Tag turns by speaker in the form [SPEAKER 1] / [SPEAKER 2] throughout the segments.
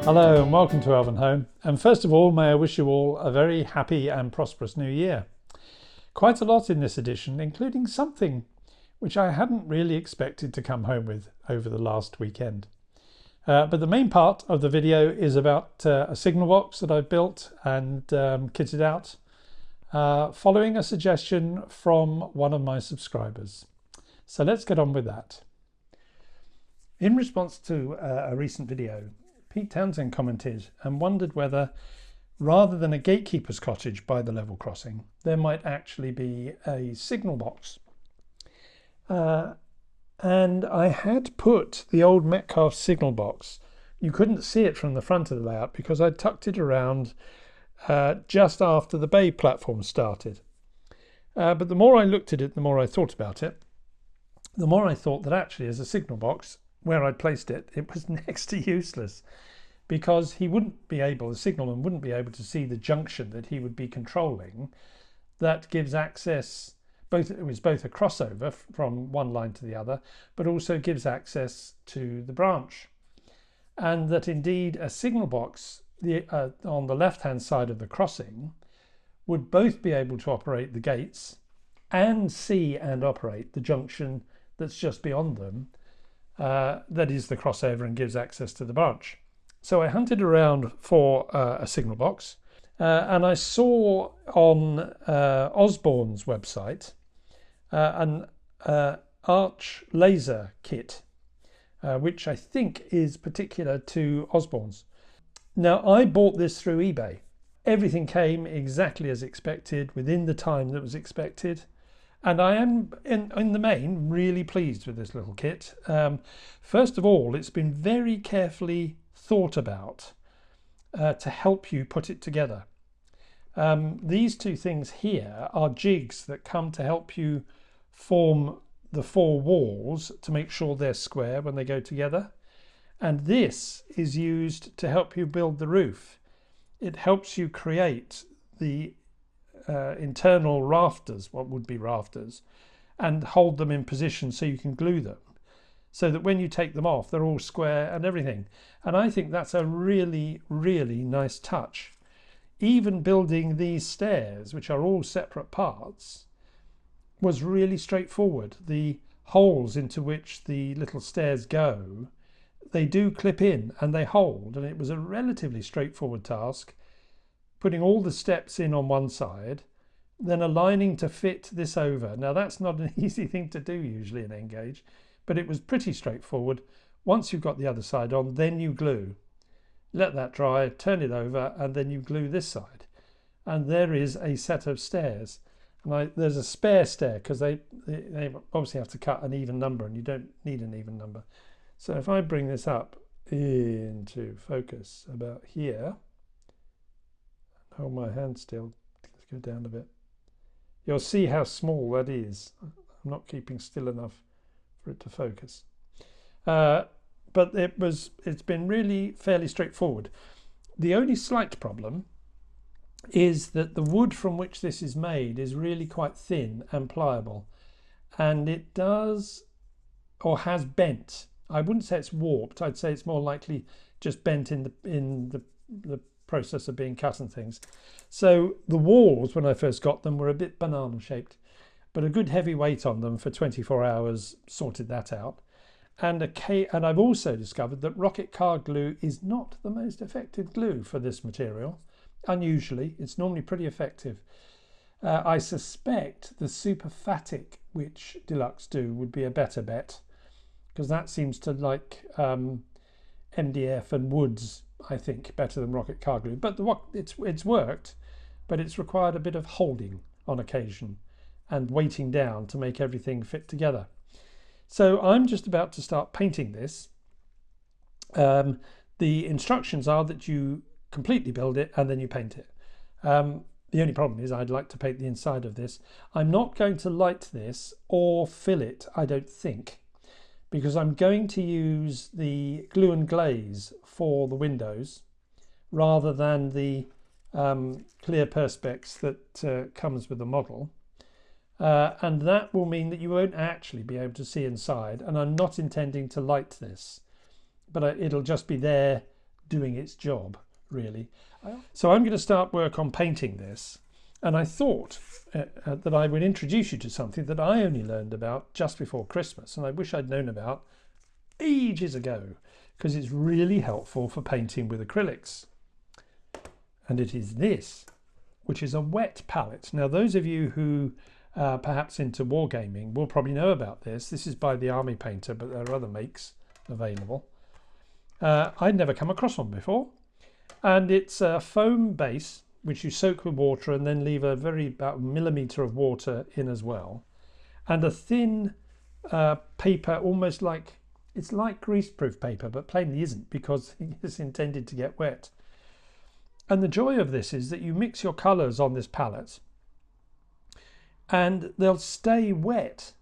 [SPEAKER 1] Hello and welcome to Elvenhome, and first of all may I wish you all a very happy and prosperous new year. Quite a lot in this edition, including something which I hadn't really expected to come home with over the last weekend. But the main part of the video is about a signal box that I've built and kitted out following a suggestion from one of my subscribers. So let's get on with that. In response to a recent video, Pete Townsend commented and wondered whether, rather than a gatekeeper's cottage by the level crossing, there might actually be a signal box. And I had put the old Metcalfe signal box. You couldn't see it from the front of the layout because I'd tucked it around just after the bay platform started. But the more I looked at it, the more I thought about it, the more I thought that actually as a signal box, where I'd placed it, it was next to useless, because he wouldn't be able, the signalman wouldn't be able to see the junction that he would be controlling that gives access, it was both a crossover from one line to the other, but also gives access to the branch. And that indeed a signal box on the left-hand side of the crossing would both be able to operate the gates and see and operate the junction that's just beyond them. That is the crossover and gives access to the branch. So I hunted around for a signal box and I saw on Osborne's website an arch laser kit, which I think is particular to Osborne's. Now I bought this through eBay. Everything came exactly as expected within the time that was expected. And I am, in the main, really pleased with this little kit. First of all, it's been very carefully thought about to help you put it together. These two things here are jigs that come to help you form the four walls to make sure they're square when they go together. And this is used to help you build the roof. It helps you create the internal rafters, what would be rafters, and hold them in position so you can glue them, so that when you take them off they're all square and everything. And I think that's a really, really nice touch. Even building these stairs, which are all separate parts, was really straightforward. The holes into which the little stairs go, they do clip in and they hold, and it was a relatively straightforward task, putting all the steps in on one side, then aligning to fit this over. Now that's not an easy thing to do usually in Engage, but it was pretty straightforward. Once you've got the other side on, then you glue. Let that dry, turn it over, and then you glue this side. And there is a set of stairs. And there's a spare stair because they obviously have to cut an even number, and you don't need an even number. So if I bring this up into focus about here, hold my hand still, let's go down a bit. You'll see how small that is. I'm not keeping still enough for it to focus. But it's been really fairly straightforward. The only slight problem is that the wood from which this is made is really quite thin and pliable, and it does, or has bent. I wouldn't say it's warped. I'd say it's more likely just bent in the process of being cut and things. So the walls, when I first got them, were a bit banana shaped, but a good heavy weight on them for 24 hours sorted that out. And I've also discovered that rocket car glue is not the most effective glue for this material. Unusually, it's normally pretty effective. I suspect the Superfatic, which Deluxe do, would be a better bet, because that seems to like MDF and woods, I think, better than rocket car glue. But it's worked, but it's required a bit of holding on occasion and weighting down to make everything fit together. So I'm just about to start painting this. The instructions are that you completely build it and then you paint it. The only problem is I'd like to paint the inside of this. I'm not going to light this or fill it, I don't think, because I'm going to use the glue and glaze for the windows rather than the clear perspex that comes with the model. And that will mean that you won't actually be able to see inside, and I'm not intending to light this, but it'll just be there doing its job, really. So I'm going to start work on painting this, and I thought that I would introduce you to something that I only learned about just before Christmas, and I wish I'd known about ages ago, because it's really helpful for painting with acrylics. And it is this, which is a wet palette. Now, those of you who perhaps into wargaming will probably know about this. This is by the Army Painter, but there are other makes available. I'd never come across one before. And it's a foam base, which you soak with water and then leave about a millimetre of water in as well. And a thin paper, almost like, it's like greaseproof paper, but plainly isn't, because it's intended to get wet. And the joy of this is that you mix your colours on this palette and they'll stay wet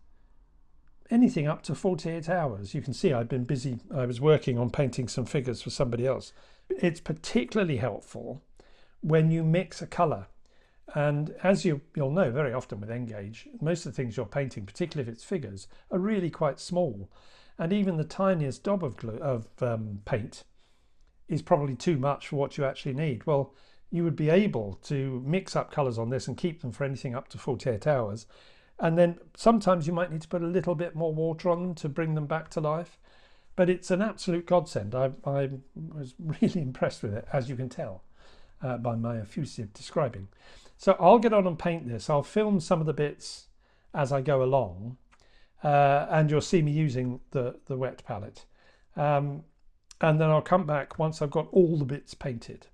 [SPEAKER 1] anything up to 48 hours. You can see I've been busy. I was working on painting some figures for somebody else. It's particularly helpful when you mix a colour. And as you'll know, very often with Engage, most of the things you're painting, particularly if it's figures, are really quite small. And even the tiniest daub of paint is probably too much for what you actually need. Well, you would be able to mix up colours on this and keep them for anything up to 48 hours. And then sometimes you might need to put a little bit more water on them to bring them back to life. But it's an absolute godsend. I was really impressed with it, as you can tell by my effusive describing. So I'll get on and paint this. I'll film some of the bits as I go along. And you'll see me using the wet palette. And then I'll come back once I've got all the bits painted.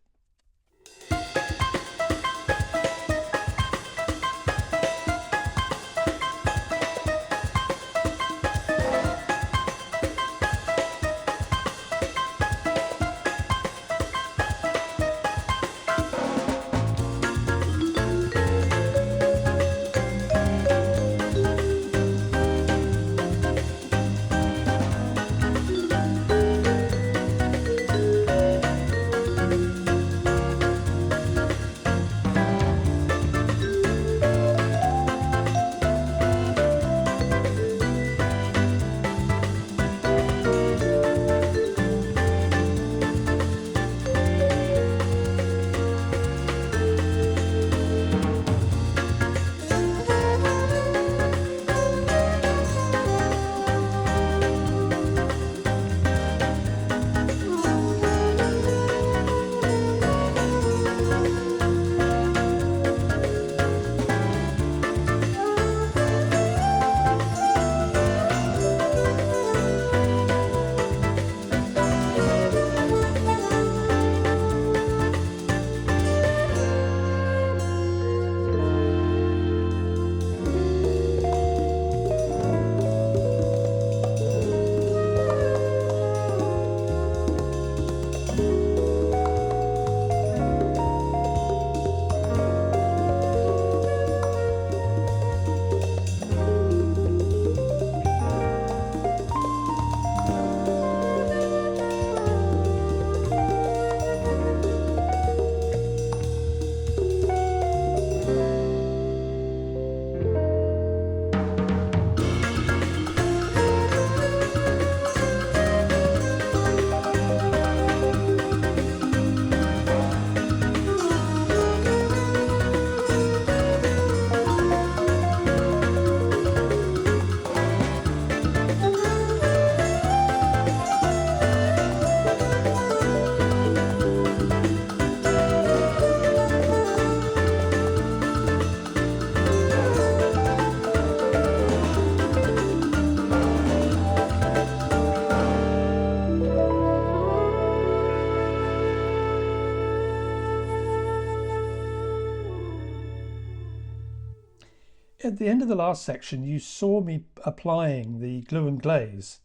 [SPEAKER 1] At the end of the last section, you saw me applying the glue and glaze,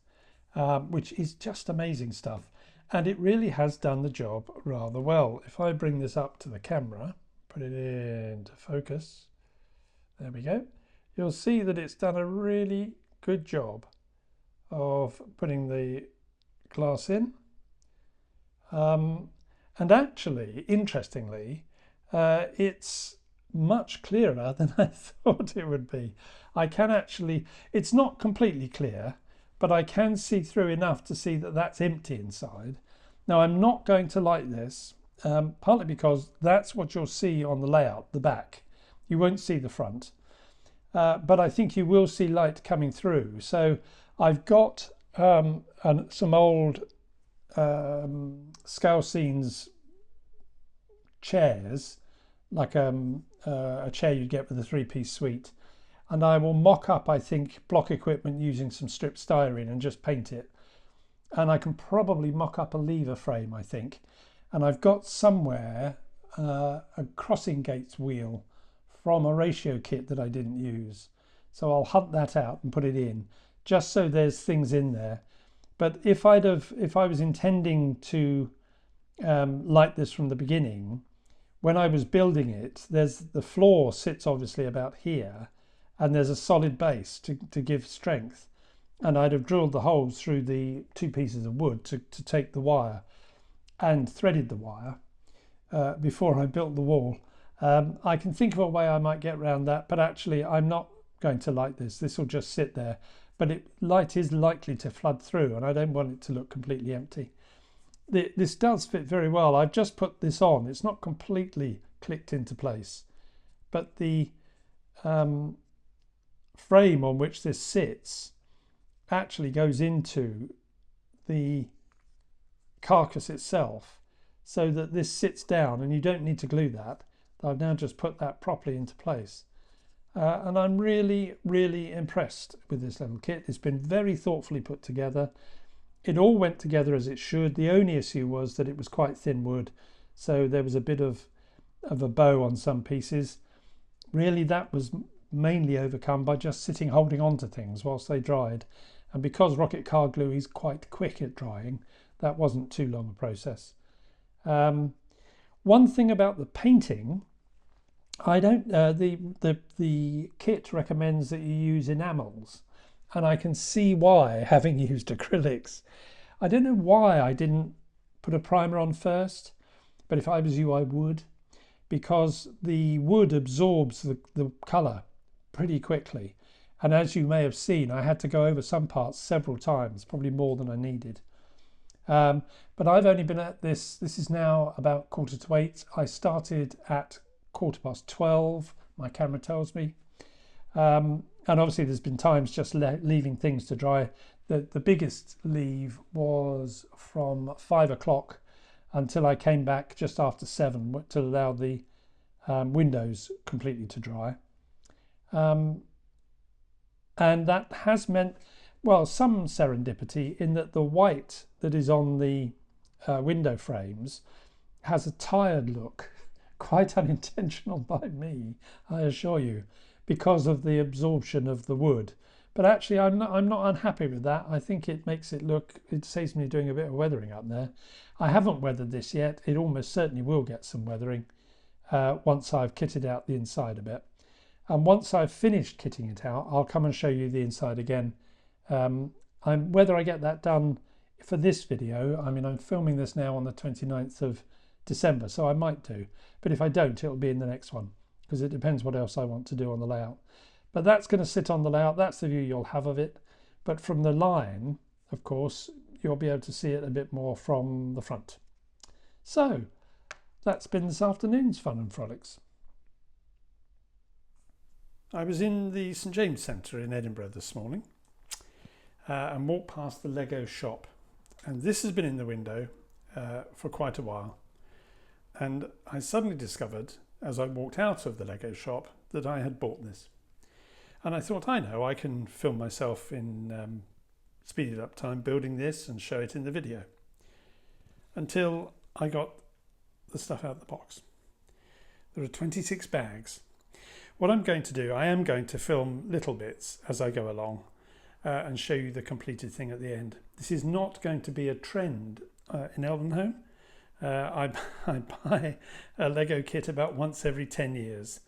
[SPEAKER 1] which is just amazing stuff. And it really has done the job rather well. If I bring this up to the camera, put it into focus, there we go. You'll see that it's done a really good job of putting the glass in. And actually, interestingly, it's much clearer than I thought it would be. I can actually, it's not completely clear, but I can see through enough to see that that's empty inside. Now I'm not going to light this, partly because that's what you'll see on the layout, the back. You won't see the front, but I think you will see light coming through. So I've got some old Scale Scenes chairs, like a chair you'd get with a 3-piece suite, and I will mock up, I think, block equipment using some stripped styrene and just paint it. And I can probably mock up a lever frame, I think. And I've got somewhere a crossing gates wheel from a ratio kit that I didn't use. So I'll hunt that out and put it in, just so there's things in there. But if I was intending to light this from the beginning, when I was building it, the floor sits obviously about here, and there's a solid base to give strength. And I'd have drilled the holes through the 2 pieces of wood to take the wire, and threaded the wire before I built the wall. I can think of a way I might get around that, but actually I'm not going to light this. This will just sit there, but light is likely to flood through, and I don't want it to look completely empty. This does fit very well. I've just put this on. It's not completely clicked into place, but the frame on which this sits actually goes into the carcass itself, so that this sits down and you don't need to glue that. I've now just put that properly into place. And I'm really, really impressed with this little kit. It's been very thoughtfully put together. It all went together as it should. The only issue was that it was quite thin wood, so there was a bit of a bow on some pieces. Really, that was mainly overcome by just sitting holding on to things whilst they dried. And because rocket car glue is quite quick at drying, that wasn't too long a process. One thing about the painting, I don't. The kit recommends that you use enamels, and I can see why, having used acrylics. I don't know why I didn't put a primer on first, but if I was you, I would, because the wood absorbs the colour pretty quickly. And as you may have seen, I had to go over some parts several times, probably more than I needed. But I've only been at this is now about 7:45. I started at 12:15, my camera tells me. And obviously there's been times just leaving things to dry. The biggest leave was from 5 o'clock until I came back just after 7 to allow the windows completely to dry. And that has meant, well, some serendipity in that the white that is on the window frames has a tired look, quite unintentional by me, I assure you, because of the absorption of the wood. But actually, I'm not unhappy with that. I think it makes it look, it saves me doing a bit of weathering up there. I haven't weathered this yet. It almost certainly will get some weathering once I've kitted out the inside a bit. And once I've finished kitting it out, I'll come and show you the inside again. Whether I get that done for this video, I mean, I'm filming this now on the 29th of December, so I might do. But if I don't, it'll be in the next one, because it depends what else I want to do on the layout. But that's going to sit on the layout. That's the view you'll have of it. But from the line, of course, you'll be able to see it a bit more from the front. So that's been this afternoon's fun and frolics. I was in the St James Centre in Edinburgh this morning and walked past the Lego shop, and this has been in the window for quite a while, and I suddenly discovered as I walked out of the Lego shop that I had bought this, and I thought, I know, I can film myself in speeded up time building this and show it in the video, until I got the stuff out of the box. There are 26 bags. What I'm going to do, I am going to film little bits as I go along and show you the completed thing at the end. This is not going to be a trend in Elvenhome. I buy a Lego kit about once every 10 years.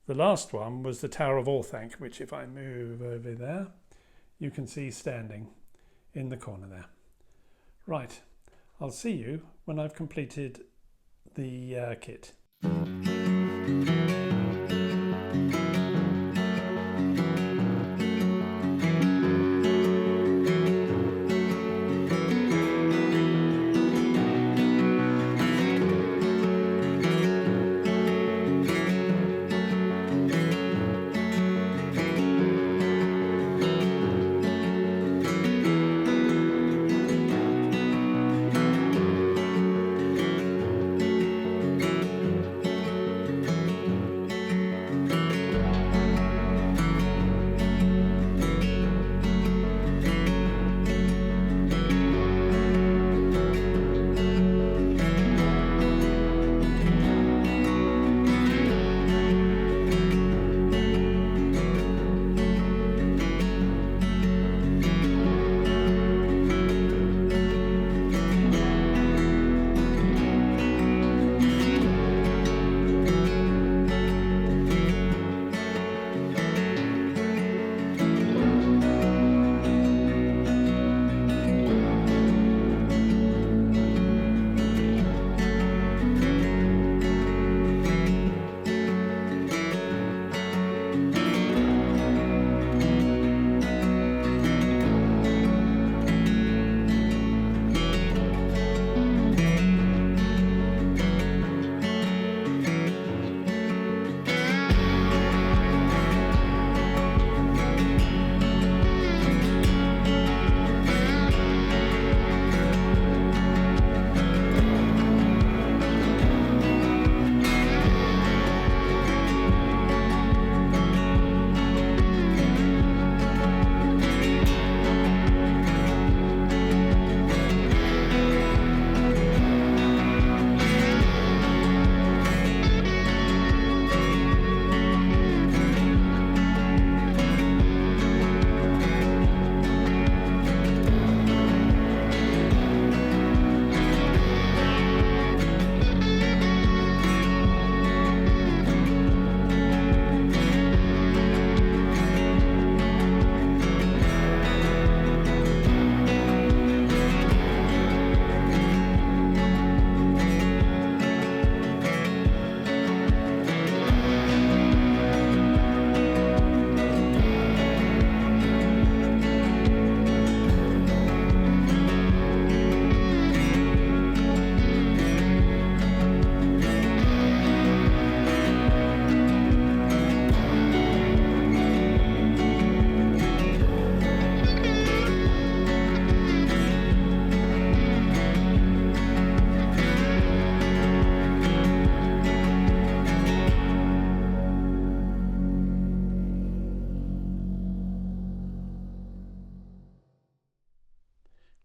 [SPEAKER 1] The last one was the Tower of Orthanc, which if I move over there, you can see standing in the corner there. Right, I'll see you when I've completed the kit.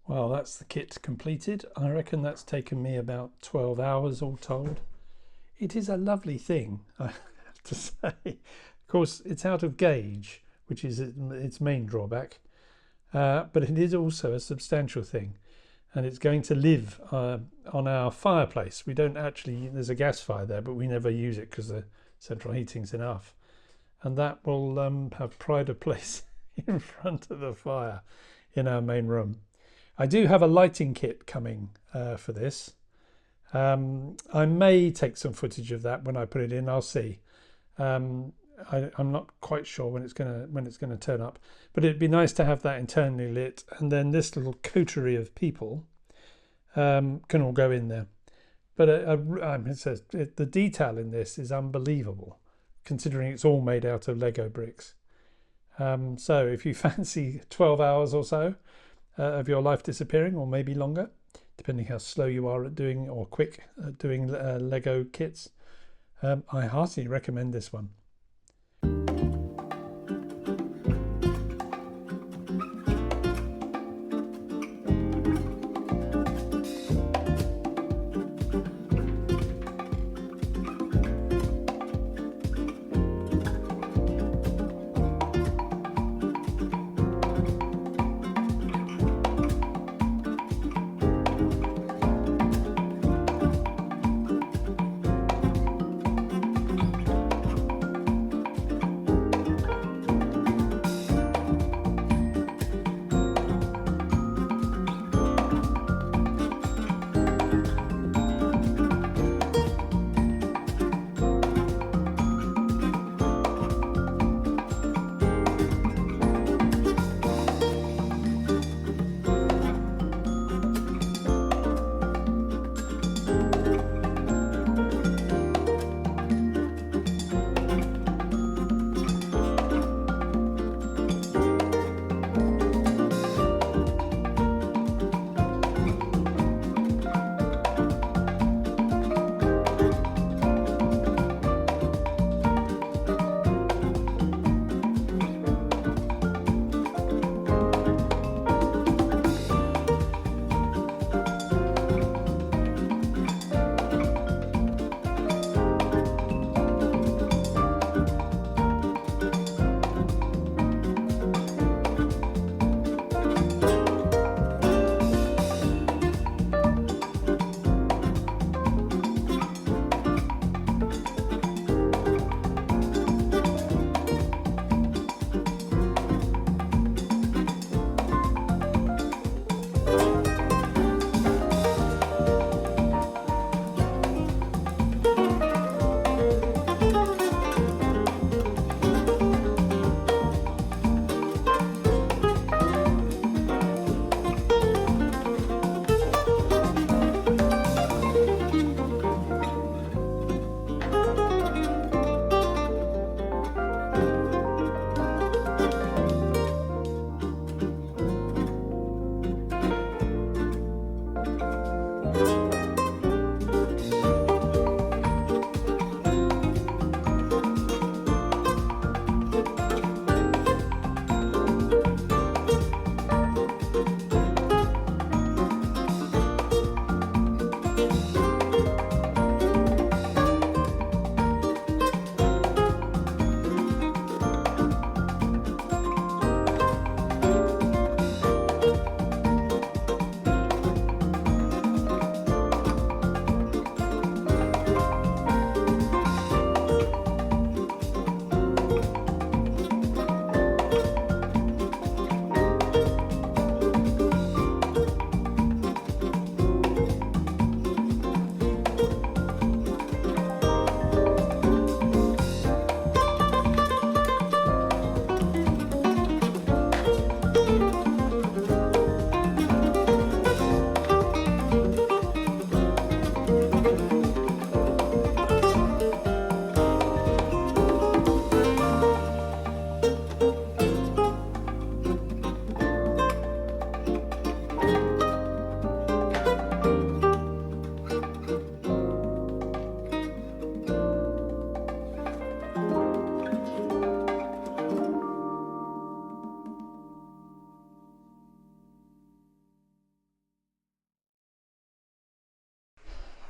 [SPEAKER 1] Well, that's the kit completed. I reckon that's taken me about 12 hours all told. It is a lovely thing, I have to say. Of course, it's out of gauge, which is its main drawback, but it is also a substantial thing, and it's going to live on our fireplace. We don't actually, there's a gas fire there, but we never use it because the central heating's enough, and that will have pride of place in front of the fire in our main room. I do have a lighting kit coming for this. I may take some footage of that when I put it in. I'll see. I'm not quite sure when it's gonna turn up, but it'd be nice to have that internally lit, and then this little coterie of people can all go in there. But it says the detail in this is unbelievable, considering it's all made out of Lego bricks. So if you fancy 12 hours or so of your life disappearing, or maybe longer, depending how slow you are at doing or quick at doing Lego kits, I heartily recommend this one.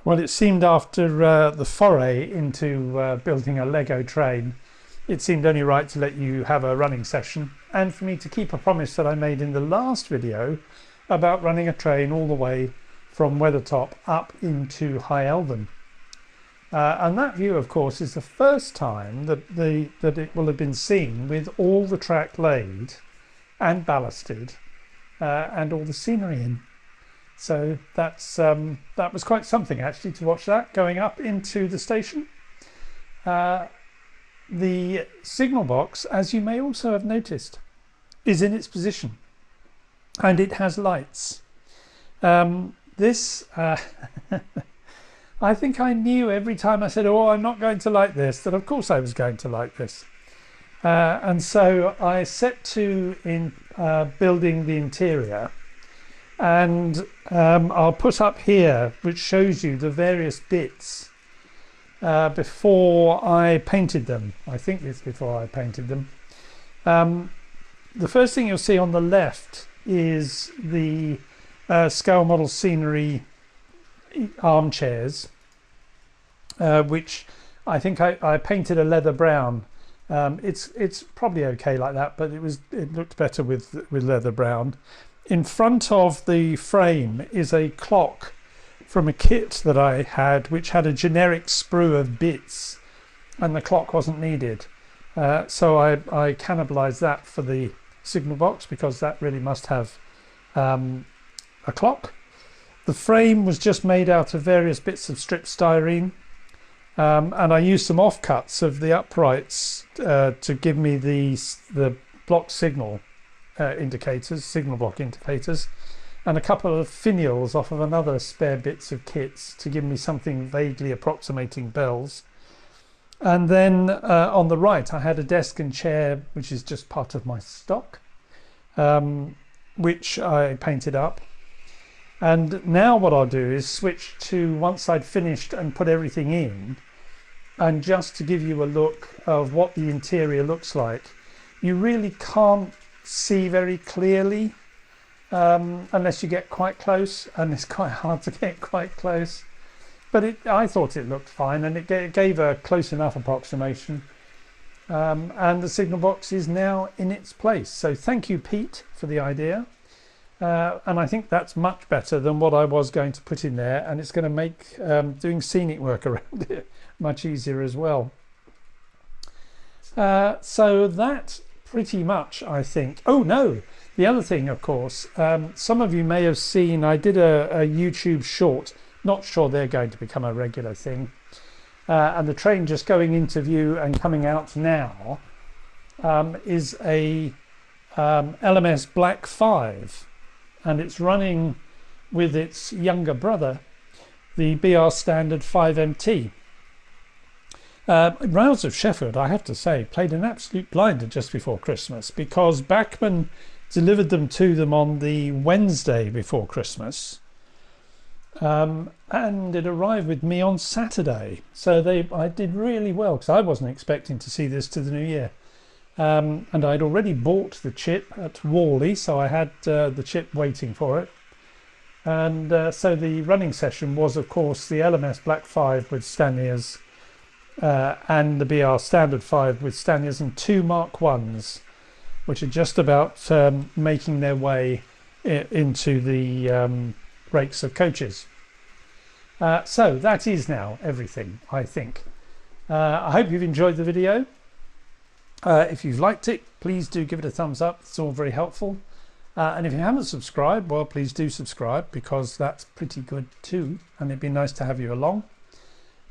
[SPEAKER 1] Well, it seemed after the foray into building a Lego train, it seemed only right to let you have a running session, and for me to keep a promise that I made in the last video about running a train all the way from Weathertop up into High Elven. And that view, of course, is the first time that it will have been seen with all the track laid and ballasted and all the scenery in. So that was quite something actually to watch that going up into the station. The signal box, as you may also have noticed, is in its position and it has lights. I think I knew every time I said, oh, I'm not going to like this, that of course I was going to like this. And so I set to in building the interior, and I'll put up here which shows you the various bits before I painted them. I think it's before I painted them. The first thing you'll see on the left is the scale model scenery armchairs, which I think I painted a leather brown. It's probably okay like that, but it looked better with leather brown. In front of the frame is a clock from a kit that I had, which had a generic sprue of bits, and the clock wasn't needed. So I cannibalized that for the signal box, because that really must have a clock. The frame was just made out of various bits of strip styrene, and I used some offcuts of the uprights to give me the block signal signal block indicators, and a couple of finials off of another spare bits of kits to give me something vaguely approximating bells. And then on the right I had a desk and chair, which is just part of my stock, which I painted up. And now what I'll do is switch to, once I'd finished and put everything in, and just to give you a look of what the interior looks like. You really can't see very clearly unless you get quite close, and it's quite hard to get quite close. But I thought it looked fine, and it gave a close enough approximation. And the signal box is now in its place. So thank you, Pete, for the idea. And I think that's much better than what I was going to put in there, and it's going to make doing scenic work around it much easier as well. So that pretty much, I think. Oh no, the other thing, of course, some of you may have seen I did a YouTube short. Not sure they're going to become a regular thing. And the train just going into view and coming out now is a LMS Black 5. And it's running with its younger brother, the BR Standard 5MT. Rouse of Sheffield, I have to say, played an absolute blinder just before Christmas, because Bachmann delivered them to them on the Wednesday before Christmas, and it arrived with me on Saturday. So I did really well, because I wasn't expecting to see this to the new year. And I'd already bought the chip at Worley, so I had the chip waiting for it. And so the running session was, of course, the LMS Black 5 with Staniers, and the BR Standard 5 with Staniers, and 2 Mark 1s, which are just about making their way into the rakes of coaches. So that is now everything, I think. I hope you've enjoyed the video. If you've liked it, please do give it a thumbs up. It's all very helpful. And if you haven't subscribed, well, please do subscribe, because that's pretty good too, and it'd be nice to have you along.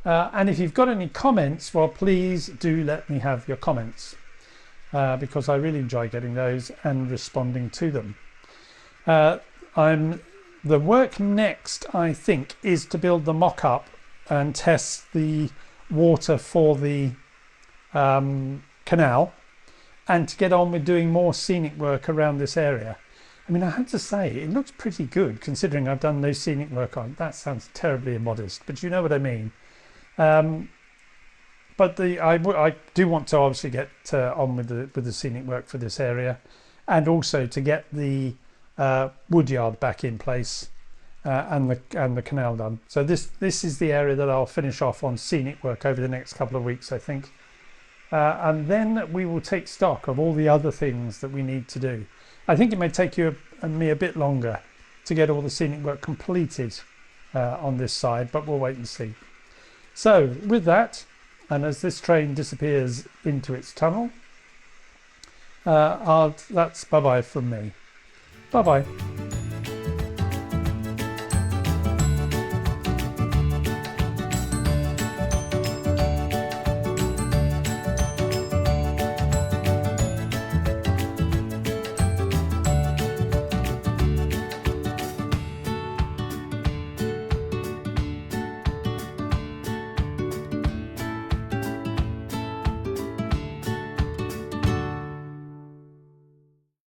[SPEAKER 1] And if you've got any comments, well, please do let me have your comments, because I really enjoy getting those and responding to them. The work next, I think, is to build the mock-up and test the water for the canal, and to get on with doing more scenic work around this area. I mean, I have to say, it looks pretty good considering I've done no scenic work on. That sounds terribly immodest, but you know what I mean. But I do want to obviously get on with the scenic work for this area, and also to get the woodyard back in place, and the canal done. So this is the area that I'll finish off on scenic work over the next couple of weeks, I think. And then we will take stock of all the other things that we need to do. I think it may take you and me a bit longer to get all the scenic work completed on this side, but we'll wait and see. So with that, and as this train disappears into its tunnel, that's bye-bye from me. Bye-bye.